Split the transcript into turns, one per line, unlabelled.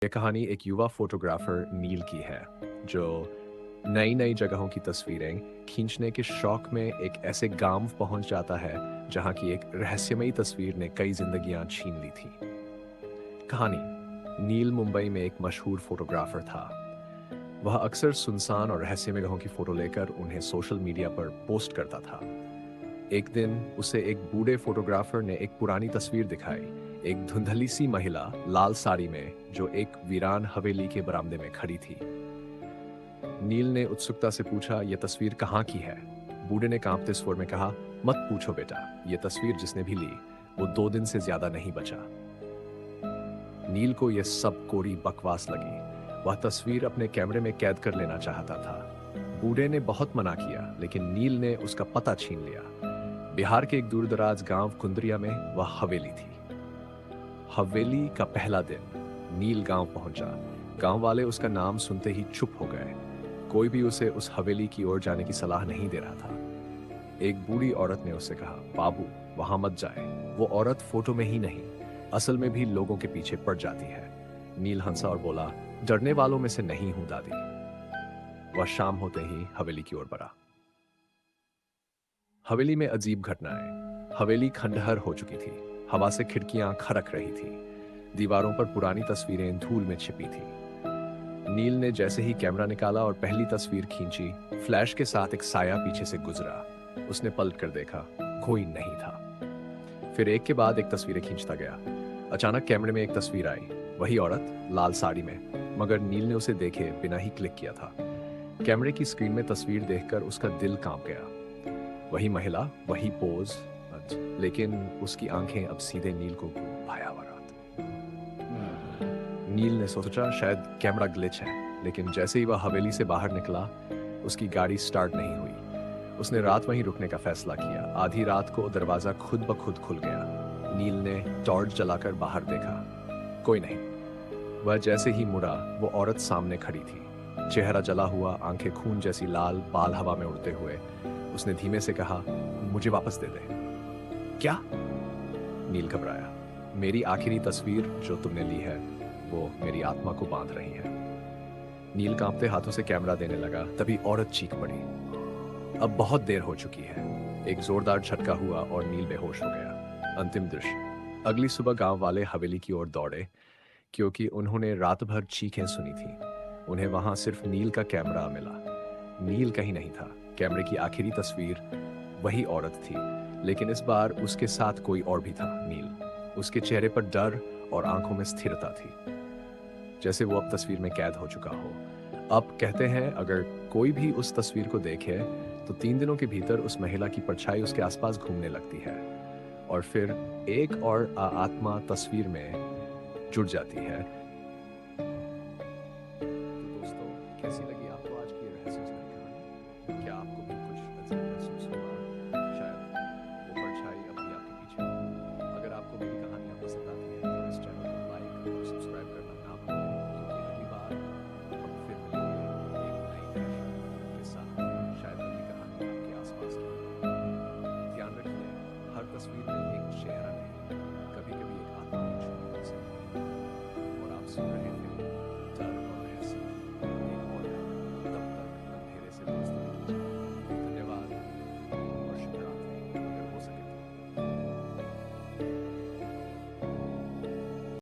ये कहानी एक युवा फोटोग्राफर नील की है जो नई नई जगहों की तस्वीरें खींचने के शौक में एक ऐसे गांव पहुंच जाता है जहां की एक रहस्यमयी तस्वीर ने कई जिंदगियां छीन ली थी। कहानी। नील मुंबई में एक मशहूर फोटोग्राफर था। वह अक्सर सुनसान और रहस्यमय जगहों की फोटो लेकर उन्हें सोशल मीडिया पर पोस्ट करता था। एक दिन उसे एक बूढ़े फोटोग्राफर ने एक पुरानी तस्वीर दिखाई। एक धुंधली सी महिला लाल साड़ी में जो एक वीरान हवेली के बरामदे में खड़ी थी। नील ने उत्सुकता से पूछा, यह तस्वीर कहाँ की है? बूढ़े ने कांपते स्वर में कहा, मत पूछो बेटा, यह तस्वीर जिसने भी ली वो 2 दिन से ज्यादा नहीं बचा। नील को यह सब कोरी बकवास लगी। वह तस्वीर अपने कैमरे में कैद कर लेना चाहता था। बूढ़े ने बहुत मना किया लेकिन नील ने उसका पता छीन लिया। बिहार के एक दूरदराज गांव कुंदरिया में वह हवेली थी। हवेली का पहला दिन। नील गांव पहुंचा। गांव वाले उसका नाम सुनते ही चुप हो गए। कोई भी उसे उस हवेली की ओर जाने की सलाह नहीं दे रहा था। एक बूढ़ी औरत ने उससे कहा, बाबू वहां मत जाए। वो औरत फोटो में ही नहीं असल में भी लोगों के पीछे पड़ जाती है। नील हंसा और बोला, डरने वालों में से नहीं हूं दादी। वह शाम होते ही हवेली की ओर बढ़ा। हवेली में अजीब घटनाएं। हवेली खंडहर हो चुकी थी। हवा से खिड़कियां खरक रही थी। दीवारों पर पुरानी तस्वीरें धूल में छिपी थी। नील ने जैसे ही कैमरा निकाला और पहली तस्वीर खींची, फ्लैश के साथ एक साया पीछे से गुजरा। उसने पलट कर देखा, कोई नहीं था। फिर एक के बाद एक तस्वीरें खींचता गया। अचानक कैमरे में एक तस्वीर आई। वही औरत लाल साड़ी में, मगर नील ने उसे देखे बिना ही क्लिक किया था। कैमरे की स्क्रीन में तस्वीर देखकर उसका दिल कांप गया। वही महिला, वही पोज, लेकिन उसकी आंखें अब सीधे नील को भयावह। नील ने सोचा शायद कैमरा ग्लिच है, लेकिन जैसे ही वह हवेली से बाहर निकला, उसकी गाड़ी स्टार्ट नहीं हुई। उसने रात वहीं रुकने का फैसला किया। आधी रात को दरवाजा खुद ब खुद खुल गया। नील ने टॉर्च जलाकर बाहर देखा, कोई नहीं। वह जैसे ही मुड़ा, वो औरत सामने खड़ी थी। चेहरा जला हुआ, आंखें खून जैसी लाल, बाल हवा में उड़ते हुए। उसने धीमे से कहा, मुझे वापस दे दे। क्या? नील घबराया। मेरी आखिरी तस्वीर जो तुमने ली है वो मेरी आत्मा को बांध रही है। नील कांपते हाथों से कैमरा देने लगा, तभी औरत चीख पड़ी। अब बहुत देर हो चुकी है। एक जोरदार झटका हुआ और नील बेहोश हो गया। अंतिम दृश्य। अगली सुबह गांव वाले हवेली की ओर दौड़े क्योंकि उन्होंने रात भर चीखें सुनी थी। उन्हें वहां सिर्फ नील का कैमरा मिला। नील कहीं नहीं था। कैमरे की आखिरी तस्वीर वही औरत थी, लेकिन इस बार उसके साथ कोई और भी था, नील। उसके चेहरे पर डर और आंखों में स्थिरता थी, जैसे वो अब तस्वीर में कैद हो चुका हो। अब कहते हैं अगर कोई भी उस तस्वीर को देखे तो 3 दिनों के भीतर उस महिला की परछाई उसके आसपास घूमने लगती है और फिर एक और आत्मा तस्वीर में जुड़ जाती है। तो दोस्तों, कैसी लगी आपको आज की ये रहस्यमय कहानी? क्या आपको भी कुछ अजीब महसूस हुआ? शायद वो परछाई अब भी आपके पीछे हो। अगर आपको मेरी कहानियां पसंद आती हैं तो इस चैनल को लाइक और सब्सक्राइब करना ना भूलें, क्योंकि अगली बार हम फिर मिलेंगे एक नई रहस्य के साथ। शायद अगली कहानी आपके आसपास की हो। ध्यान रखिए, हर तस्वीर में एक चेहरा नहीं, कभी कभी एक आत्मा भी छुपी हो सकती है। और आप सुन रहे